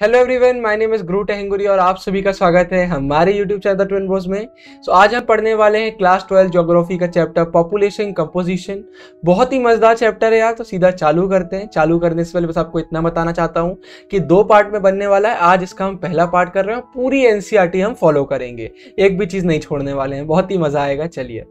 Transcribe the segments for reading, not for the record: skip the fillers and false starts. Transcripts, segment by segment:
Hello everyone, my name is गुरु टेहंगुरी और आप सभी का स्वागत है हमारे यूट्यूब चैनल ट्विन ब्रोस में। आज हम पढ़ने वाले हैं क्लास 12 ज्योग्राफी का चैप्टर पॉपुलेशन कंपोजिशन। बहुत ही मजेदार चैप्टर है यार, तो सीधा चालू करते हैं। चालू करने से पहले बस आपको इतना बताना चाहता हूँ कि 2 पार्ट में बनने वाला है। आज इसका हम पहला पार्ट कर रहे हैं, पूरी एनसीईआरटी हम फॉलो करेंगे, एक भी चीज नहीं छोड़ने वाले हैं। बहुत ही मजा आएगा। चलिए,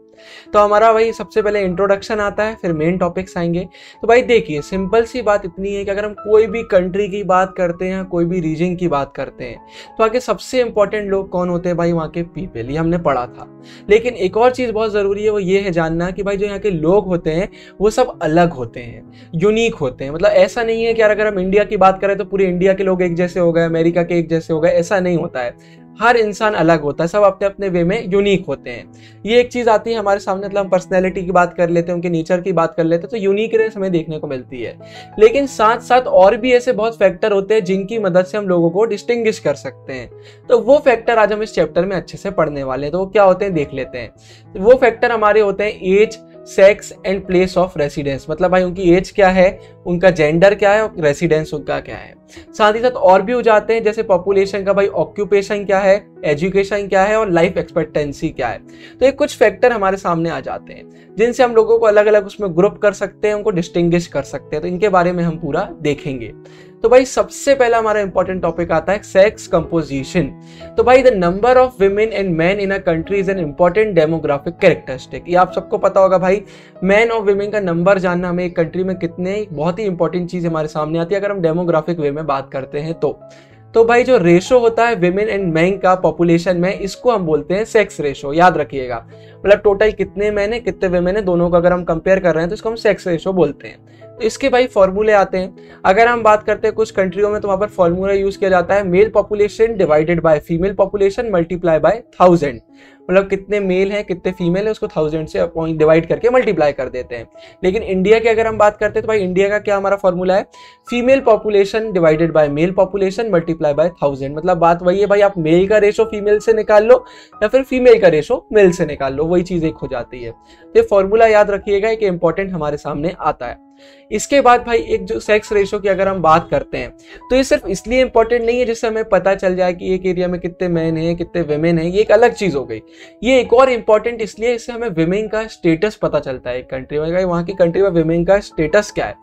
तो हमारा भाई सबसे पहले इंट्रोडक्शन आता है, फिर मेन टॉपिक्स आएंगे। तो भाई देखिए, सिंपल सी बात इतनी है कि अगर हम कोई भी कंट्री की बात करते हैं, कोई भी रीजन की बात करते हैं, तो आगे सबसे इंपॉर्टेंट लोग कौन होते हैं भाई? वहाँ के पीपल। ये हमने पढ़ा था। लेकिन एक और चीज़ बहुत ज़रूरी है, वो ये है जानना कि भाई जो यहाँ के लोग होते हैं वो सब अलग होते हैं, यूनिक होते हैं। मतलब ऐसा नहीं है कि यार अगर हम इंडिया की बात करें तो पूरे इंडिया के लोग एक जैसे हो गए, अमेरिका के एक जैसे हो गए, ऐसा नहीं होता है। हर इंसान अलग होता है, सब अपने अपने वे में यूनिक होते हैं। ये एक चीज आती है हमारे सामने। मतलब हम पर्सनैलिटी की बात कर लेते हैं, उनके नेचर की बात कर लेते हैं, तो यूनिकनेस हमें देखने को मिलती है। लेकिन साथ साथ और भी ऐसे बहुत फैक्टर होते हैं जिनकी मदद से हम लोगों को डिस्टिंग्विश कर सकते हैं। तो वो फैक्टर आज हम इस चैप्टर में अच्छे से पढ़ने वाले हैं। तो वो क्या होते हैं देख लेते हैं। वो फैक्टर हमारे होते हैं age, sex and place of residence. मतलब भाई उनकी एज क्या है, उनका जेंडर क्या है और रेसिडेंस उनका क्या है। साथ ही साथ और भी हो जाते हैं, जैसे पॉपुलेशन का भाई ऑक्यूपेशन क्या है, एजुकेशन क्या है और लाइफ एक्सपेक्टेंसी क्या है। तो ये कुछ फैक्टर हमारे सामने आ जाते हैं जिनसे हम लोगों को अलग अलग उसमें ग्रुप कर सकते हैं, उनको डिस्टिंग्विश कर सकते हैं। तो इनके बारे में हम पूरा देखेंगे। तो भाई सबसे पहला हमारा इंपॉर्टेंट टॉपिक आता है सेक्स कंपोजिशन। तो भाई the number of women and man in a country is an important demographic characteristic. ये आप सबको पता होगा भाई, मैन और विमेन का नंबर जानना हमें एक कंट्री में कितने, बहुत ही इंपॉर्टेंट चीज हमारे सामने आती है अगर हम डेमोग्राफिक वे में बात करते हैं। तो भाई जो रेशो होता है विमेन एंड मैन का पॉपुलेशन में, इसको हम बोलते हैं सेक्स रेशो। याद रखिएगा, मतलब टोटल कितने मैन है कितने विमेन है, दोनों को अगर हम कंपेयर कर रहे हैं तो इसको हम सेक्स रेशो बोलते हैं। तो इसके भाई फॉर्मूले आते हैं। अगर हम बात करते हैं कुछ कंट्रियों में, तो वहां पर फॉर्मूला यूज किया जाता है mail population divided by female population multiply by 1000। मतलब कितने मेल है कितने फीमेल है उसको 1000 से डिवाइड करके मल्टीप्लाई कर देते हैं। लेकिन इंडिया की अगर हम बात करते हैं तो भाई इंडिया का क्या हमारा फॉर्मूला है, female population divided by mail population multiply by 1000। मतलब बात वही है भाई, आप मेल का रेशो फीमेल से निकाल लो या फिर फीमेल का रेशो मेल से निकाल लो, वही चीज एक हो जाती है। तो ये फॉर्मूला याद रखिएगा कि इंपॉर्टेंट हमारे सामने आता है। इसके बाद भाई एक जो सेक्स रेशो की अगर हम बात करते हैं तो ये सिर्फ इसलिए इंपॉर्टेंट नहीं है जिससे हमें पता चल जाए कि एक एरिया में कितने मैन हैं कितने विमेन हैं, ये एक अलग चीज हो गई। ये एक और इंपॉर्टेंट इसलिए, इससे हमें विमेन का स्टेटस पता चलता है एक कंट्री में, वहां की कंट्री में विमेन का स्टेटस क्या है।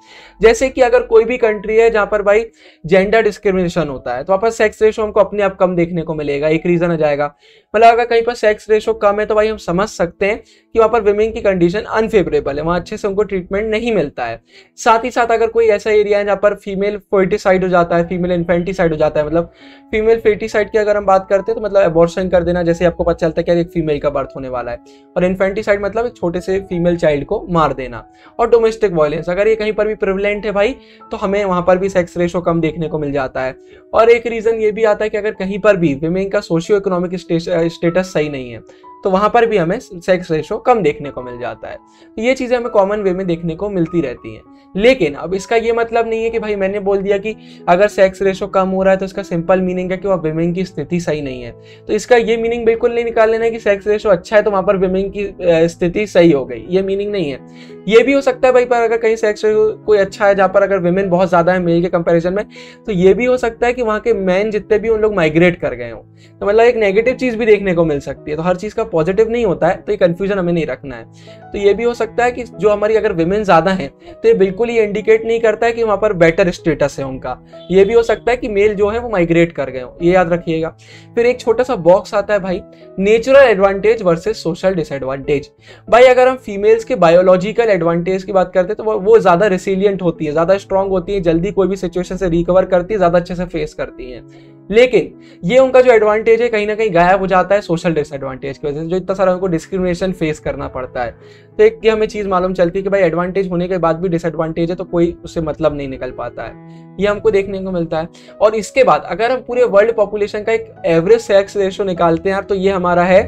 जैसे कि अगर कोई भी कंट्री है जहां पर भाई जेंडर डिस्क्रिमिनेशन होता है तो वहां पर सेक्स रेशो हमको अपने आप कम देखने को मिलेगा। एक रीजन आ जाएगा, मतलब अगर कहीं पर सेक्स रेशो कम है तो भाई हम समझ सकते हैं कि वहां पर विमेन की कंडीशन अनफेवरेबल है, वहां अच्छे से उनको ट्रीटमेंट नहीं मिलता है। साथ ही साथ अगर कोई ऐसा एरिया है जहाँ पर फीमेल फर्टिसाइड हो जाता है, फीमेल इन्फेंटिसाइड हो जाता है, मतलब फीमेल फर्टिसाइड की अगर हम बात करते हैं तो मतलब अबॉर्शन कर देना, जैसे आपको पता चलता है कि एक फीमेल का बर्थ होने वाला है, और इन्फेंटिसाइड मतलब एक छोटे से फीमेल चाइल्ड को मार देना, और डोमेस्टिक वायलेंस अगर ये कहीं पर भी प्रिवलेंट है भाई तो हमें वहां पर भी सेक्स रेशो कम देखने को मिल जाता है। और एक रीजन ये भी आता है कि अगर कहीं पर भी विमेन का सोशियो इकोनॉमिक स्टेटस सही नहीं है तो वहां पर भी हमें सेक्स रेशो कम देखने को मिल जाता है। तो ये चीजें हमें कॉमन वे में देखने को मिलती रहती हैं। लेकिन अब इसका ये मतलब नहीं है कि भाई मैंने बोल दिया कि अगर सेक्स रेशो कम हो रहा है तो इसका सिंपल मीनिंग है कि वह विमेन की स्थिति सही नहीं है। तो इसका ये मीनिंग बिल्कुल नहीं निकाल लेना है कि सेक्स रेशो अच्छा है तो वहां पर विमेन की स्थिति सही हो गई, ये मीनिंग नहीं है। ये भी हो सकता है भाई पर अगर कहीं सेक्स रेशो कोई अच्छा है जहां पर अगर विमेन बहुत ज्यादा है मेल के कंपेरिजन में, तो ये भी हो सकता है कि वहां के मैन जितने भी उन लोग माइग्रेट कर गए हों। तो मतलब एक नेगेटिव चीज भी देखने को मिल सकती है। तो हर चीज का पॉजिटिव नहीं होता है, तो ये कंफ्यूजन हमें नहीं रखना है। तो ये भी हो सकता है कि जो हमारी अगर विमेन ज्यादा है तो ये बिल्कुल ही इंडिकेट नहीं करता है कि वहां पर बेटर स्टेटस है उनका। ये भी हो सकता है कि मेल जो है वो माइग्रेट कर गए हो, ये याद रखिएगा। फिर एक छोटा सा बॉक्स आता है भाई, natural advantage versus social disadvantage. भाई अगर हम फीमेल्स के बायोलॉजिकल एडवांटेज की बात करते हैं तो वो ज्यादा रेसिलियंट होती है, ज्यादा स्ट्रांग होती है, जल्दी कोई भी सिचुएशन से रिकवर करती है, ज्यादा अच्छे से फेस करती है। लेकिन ये उनका जो एडवांटेज है कहीं ना कहीं गायब हो जाता है सोशल डिसएडवांटेज की वजह से, जो इतना सारा उनको डिस्क्रिमिनेशन फेस करना पड़ता है। तो एक की हमें चीज मालूम चलती है कि भाई एडवांटेज होने के बाद भी डिसएडवांटेज है तो कोई उससे मतलब नहीं निकल पाता है, ये हमको देखने को मिलता है। और इसके बाद अगर हम पूरे वर्ल्ड पॉपुलेशन का एक एवरेज सेक्स रेशो निकालते हैं यार, तो ये हमारा है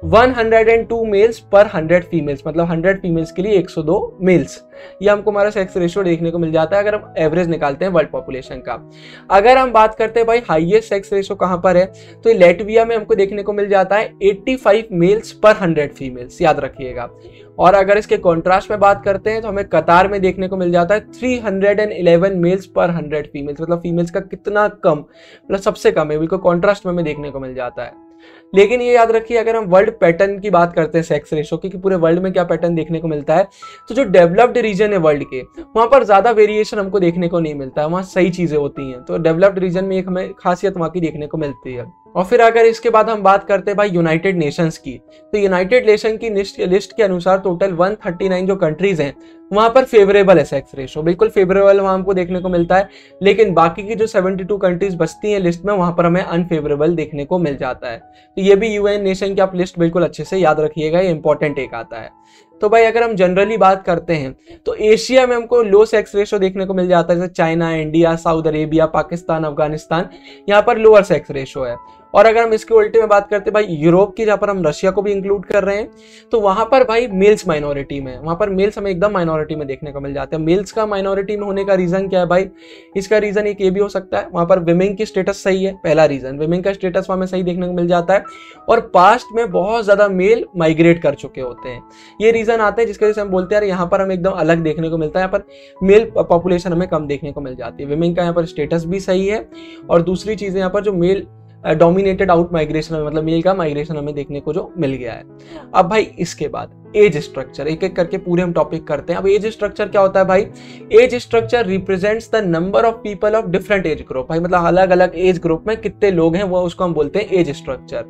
102 मेल्स पर 100 फीमेल्स, मतलब 100 फीमेल्स के लिए 102 मेल्स। ये हमको हमारा सेक्स रेशियो देखने को मिल जाता है अगर हम एवरेज निकालते हैं वर्ल्ड पॉपुलेशन का। अगर हम बात करते हैं भाई हाईएस्ट सेक्स रेशियो कहां पर है, तो लेटविया में हमको देखने को मिल जाता है 85 मेल्स पर 100 फीमेल्स, याद रखिएगा। और अगर इसके कॉन्ट्रास्ट में बात करते हैं तो हमें कतार में देखने को मिल जाता है 311 मेल्स पर 100 फीमेल्स, मतलब फीमेल्स का कितना कम, मतलब सबसे कम है, बिल्कुल कॉन्ट्रास्ट में हमें देखने को मिल जाता है। लेकिन ये याद रखिए अगर हम वर्ल्ड पैटर्न की बात करते हैं सेक्स रेशो की कि पूरे वर्ल्ड में क्या पैटर्न देखने को मिलता है, तो जो डेवलप्ड रीजन है वर्ल्ड के, वहां पर ज्यादा वेरिएशन हमको देखने को नहीं मिलता है, वहां सही चीजें होती हैं। तो डेवलप्ड रीजन में एक हमें खासियत वहां की देखने को मिलती है। और फिर अगर इसके बाद हम बात करते हैं भाई यूनाइटेड नेशंस की, तो यूनाइटेड नेशन की लिस्ट के अनुसार टोटल 139 जो कंट्रीज हैं वहां पर फेवरेबल है सेक्स रेशो, बिल्कुल फेवरेबल वहां हमको देखने को मिलता है। लेकिन बाकी की जो 72 कंट्रीज बचती हैं लिस्ट में, वहां पर हमें अनफेवरेबल देखने को मिल जाता है। तो ये भी यूएन नेशन की आप लिस्ट बिल्कुल अच्छे से याद रखिएगा, ये इंपॉर्टेंट एक आता है। तो भाई अगर हम जनरली बात करते हैं तो एशिया में हमको लो सेक्स रेशो देखने को मिल जाता है, जैसे China, India, Saudi Arabia, Pakistan, Afghanistan, यहाँ पर लोअर सेक्स रेशो है। और अगर हम इसके उल्टे में बात करते हैं भाई यूरोप की, जहाँ पर हम रशिया को भी इंक्लूड कर रहे हैं, तो वहां पर भाई मेल्स माइनॉरिटी में, वहां पर मेल्स हमें एकदम माइनॉरिटी में देखने को मिल जाते हैं। मेल्स का माइनॉरिटी में होने का रीजन क्या है भाई, इसका रीजन एक ये भी हो सकता है वहां पर विमेन की स्टेटस सही है, पहला रीजन विमेन का स्टेटस वहां में सही देखने को मिल जाता है। और पास्ट में बहुत ज्यादा मेल माइग्रेट कर चुके होते हैं, ये रीजन आते हैं जिसके वजह से हम बोलते हैं यहाँ पर हमें एकदम अलग देखने को मिलता है, यहाँ पर मेल पॉपुलेशन हमें कम देखने को मिल जाती है। विमेन का यहाँ पर स्टेटस भी सही है, और दूसरी चीज यहाँ पर जो मेल डोमिनेटेड आउट माइग्रेशन, मतलब मेल का माइग्रेशन हमें देखने को जो मिल गया है। अब भाई इसके बाद एज स्ट्रक्चर, एक एक करके पूरे हम टॉपिक करते हैं। अब एज स्ट्रक्चर क्या होता है भाई, age structure represents the number of people of different age group, भाई मतलब अलग अलग एज ग्रुप में कितने लोग हैं वो उसको हम बोलते हैं एज स्ट्रक्चर।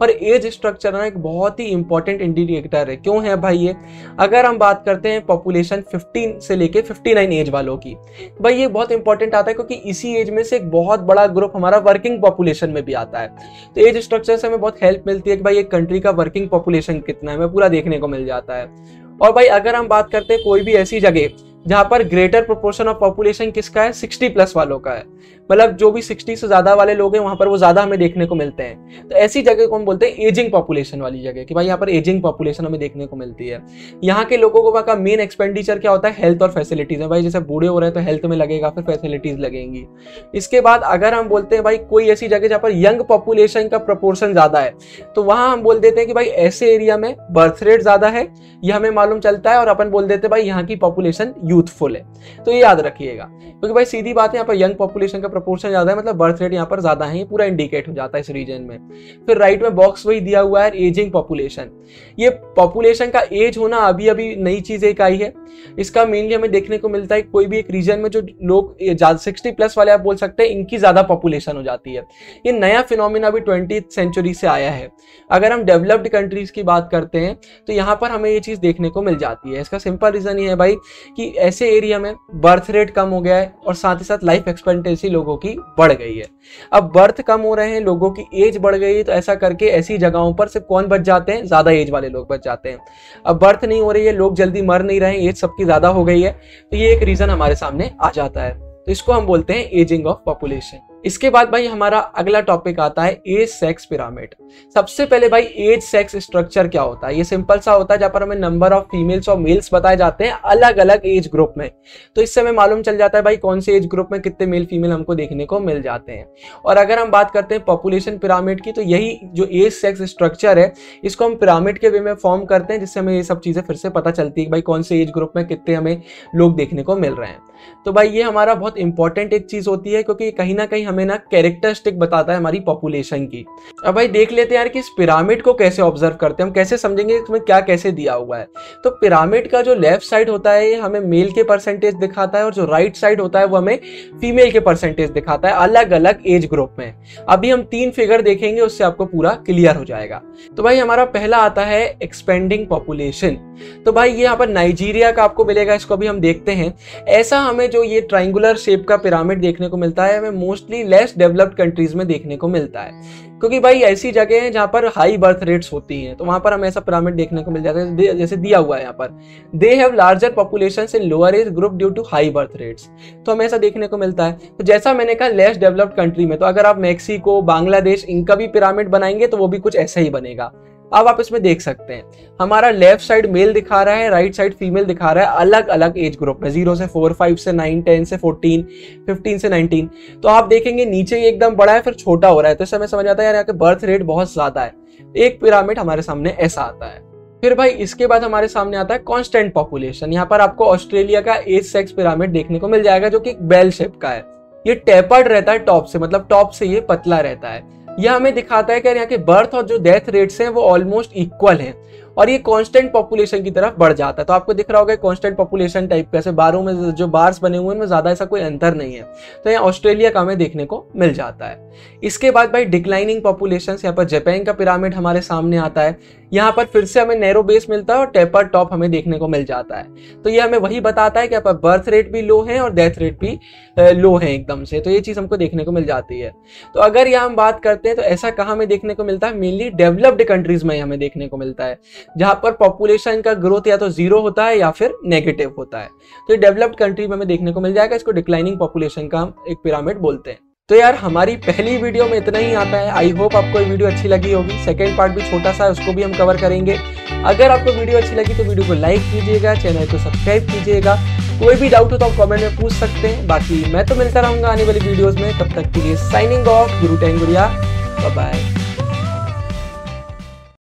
और एज स्ट्रक्चर ना एक बहुत ही इंपॉर्टेंट इंडिकेटर है। क्यों है भाई ये, अगर हम बात करते हैं पॉपुलेशन 15 से लेके 59 एज वालों की, भाई ये बहुत इंपॉर्टेंट आता है क्योंकि इसी एज में से एक बहुत बड़ा ग्रुप हमारा वर्किंग पॉपुलेशन में भी आता है। तो एज स्ट्रक्चर से हमें बहुत हेल्प मिलती है कि भाई एक कंट्री का वर्किंग पॉपुलेशन कितना है, हमें पूरा देखने को मिल जाता है। और भाई अगर हम बात करते हैं कोई भी ऐसी जगह जहां पर ग्रेटर प्रोपोर्शन ऑफ पॉपुलेशन किसका है, 60 प्लस वालों का है, मतलब जो भी 60 से ज्यादा वाले लोग हैं वहां पर वो ज्यादा हमें देखने को मिलते हैं। तो ऐसी जगह को हम बोलते हैं एजिंग पॉपुलेशन वाली जगह, कि भाई यहाँ पर एजिंग पॉपुलेशन हमें देखने को मिलती है। यहाँ के लोगों को का मेन एक्सपेंडिचर क्या होता है, हेल्थ और फैसिलिटीज है। भाई जैसे बूढ़े हो रहे हैं तो हेल्थ में लगेगा, फिर फैसिलिटीज लगेंगी। इसके बाद अगर हम बोलते हैं भाई कोई ऐसी जगह जहाँ पर यंग पॉपुलेशन का प्रोपोर्शन ज्यादा है, तो वहां हम बोल देते हैं कि भाई ऐसे एरिया में बर्थ रेट ज्यादा है, यह हमें मालूम चलता है, और अपन बोल देते हैं भाई यहाँ की पॉपुलेशन यूथफुल है। तो ये याद रखिएगा, क्योंकि भाई सीधी बात है यहाँ पर यंग पॉपुलेशन का प्रोपोर्शन ज्यादा है, मतलब बर्थ रेट यहाँ पर ज्यादा है, ये पूरा इंडिकेट हो जाता है इस रीजन में। फिर राइट में बॉक्स वही दिया हुआ है, एजिंग पॉपुलेशन। ये पॉपुलेशन का एज होना अभी अभी नई चीज एक आई है। इसका मेनली हमें देखने को मिलता है कोई भी एक रीजन में जो लोग 60 प्लस वाले आप बोल सकते हैं इनकी ज्यादा पॉपुलेशन हो जाती है। ये नया फिनोमिना अभी 20th सेंचुरी से आया है। अगर हम डेवलप्ड कंट्रीज की बात करते हैं तो यहाँ पर हमें ये चीज देखने को मिल जाती है। इसका सिंपल रीजन ये है भाई कि ऐसे एरिया में बर्थ रेट कम हो गया है और साथ ही साथ लाइफ एक्सपेक्टेंसी लोगों की बढ़ गई है। अब बर्थ कम हो रहे हैं, लोगों की एज बढ़ गई है, तो ऐसा करके ऐसी जगहों पर सिर्फ कौन बच जाते हैं, ज्यादा एज वाले लोग बच जाते हैं। अब बर्थ नहीं हो रही है, लोग जल्दी मर नहीं रहे हैं, एज सबकी ज्यादा हो गई है, तो ये एक रीजन हमारे सामने आ जाता है। तो इसको हम बोलते हैं एजिंग ऑफ पॉपुलेशन। इसके बाद भाई हमारा अगला टॉपिक आता है एज सेक्स पिरामिड। सबसे पहले भाई एज सेक्स स्ट्रक्चर क्या होता है, ये सिंपल सा होता है जहां पर हमें नंबर ऑफ फीमेल्स और मेल्स बताए जाते हैं अलग अलग एज ग्रुप में। तो इससे हमें मालूम चल जाता है भाई कौन से एज ग्रुप में कितने मेल फीमेल हमको देखने को मिल जाते हैं। और अगर हम बात करते हैं पॉपुलेशन पिरामिड की, तो यही जो एज सेक्स स्ट्रक्चर है इसको हम पिरामिड के वे में फॉर्म करते हैं, जिससे हमें ये सब चीजें फिर से पता चलती है कि भाई कौन से एज ग्रुप में कितने हमें लोग देखने को मिल रहे हैं। तो भाई ये हमारा बहुत इंपॉर्टेंट एक चीज होती है, क्योंकि कहीं ना कहीं हमें ना कैरेक्टरिस्टिक बताता है हमारी पॉपुलेशन की। अब भाई देख लेते हैं यार कि इस पिरामिड को कैसे ऑब्जर्व करते हैं, हम कैसे समझेंगे इसमें क्या कैसे दिया हुआ है। तो पिरामिड का जो लेफ्ट साइड होता है ये हमें मेल के परसेंटेज दिखाता है, और जो राइट साइड होता है वो हमें फीमेल के परसेंटेज दिखाता है अलग अलग एज ग्रुप में। अभी हम 3 फिगर देखेंगे, उससे आपको पूरा क्लियर हो जाएगा। तो भाई हमारा पहला आता है एक्सपेंडिंग पॉपुलेशन। तो भाई ये यहाँ पर नाइजीरिया का आपको मिलेगा, इसको भी हम देखते हैं। ऐसा हमें जो ये ट्रायंगुलर शेप का पिरामिड देखने को मिलता है हमें मोस्टली लेस डेवलप्ड कंट्रीज में देखने को मिलता है, क्योंकि भाई ऐसी जगह है जहां पर हाई बर्थ रेट्स होती हैं, तो वहां पर हमें ऐसा पिरामिड देखने को मिल जाता है। जैसे दिया हुआ है यहाँ पर, they have larger population in lower age group due to high birth rates, तो हमें ऐसा देखने को मिलता है। तो जैसा मैंने कहा लेस डेवलप्ड कंट्री में, तो अगर आप मैक्सिको, बांग्लादेश इनका भी पिरामिड बनाएंगे तो वो भी कुछ ऐसा ही बनेगा। अब आप इसमें देख सकते हैं हमारा लेफ्ट साइड मेल दिखा रहा है, राइट साइड फीमेल दिखा रहा है, अलग अलग एज ग्रुप में 0 से 4, 5 से 9, 10 से 14, 15 से 19। तो आप देखेंगे नीचे ये एकदम बड़ा है फिर छोटा हो रहा है, तो इससे हमें समझ आता है यार यहाँ के बर्थ रेट बहुत ज्यादा है। एक पिरामिड हमारे सामने ऐसा आता है। फिर भाई इसके बाद हमारे सामने आता है कांस्टेंट पॉपुलेशन। यहाँ पर आपको ऑस्ट्रेलिया का एज सेक्स पिरामिड देखने को मिल जाएगा जो कि बेल शेप का है। ये टेपर्ड रहता है टॉप से, मतलब टॉप से ये पतला रहता है। यह हमें दिखाता है कि यहाँ के बर्थ और जो डेथ रेट्स हैं वो ऑलमोस्ट इक्वल हैं और ये कांस्टेंट पॉपुलेशन की तरफ बढ़ जाता है। तो आपको दिख रहा होगा कांस्टेंट पॉपुलेशन टाइप का, ऐसे बारों में जो बार्स बने हुए हैं उनमें ज्यादा ऐसा कोई अंतर नहीं है। तो यहाँ ऑस्ट्रेलिया का हमें देखने को मिल जाता है। इसके बाद भाई डिक्लाइनिंग पॉपुलेशन, यहाँ पर जापान का पिरामिड हमारे सामने आता है। यहाँ पर फिर से हमें नैरो बेस मिलता है और टेपर टॉप हमें देखने को मिल जाता है। तो ये हमें वही बताता है कि यहाँ पर बर्थ रेट भी लो है और डेथ रेट भी लो है एकदम से। तो ये चीज हमको देखने को मिल जाती है। तो अगर यहाँ हम बात करते हैं तो ऐसा कहाँ हमें देखने को मिलता है, मेनली डेवलप्ड कंट्रीज में हमें देखने को मिलता है, जहां पर पॉपुलेशन का ग्रोथ या तो 0 होता है या फिर नेगेटिव होता है। तो ये डेवलप्ड कंट्री में हमें देखने को मिल जाएगा। इसको डिक्लाइनिंग पॉपुलेशन का हम एक पिरामिड बोलते हैं। तो यार हमारी पहली वीडियो में इतना ही आता है। आई होप आपको ये वीडियो अच्छी लगी होगी। सेकंड पार्ट भी छोटा सा है, उसको भी हम कवर करेंगे। अगर आपको वीडियो अच्छी लगी तो वीडियो को लाइक कीजिएगा, चैनल को सब्सक्राइब कीजिएगा। कोई भी डाउट हो तो आप कमेंट में पूछ सकते हैं। बाकी मैं तो मिलता रहूंगा आने वाली वीडियोस में, तब तक के लिए साइनिंग ऑफ, गुरु टेंगुरिया, बाय बाय।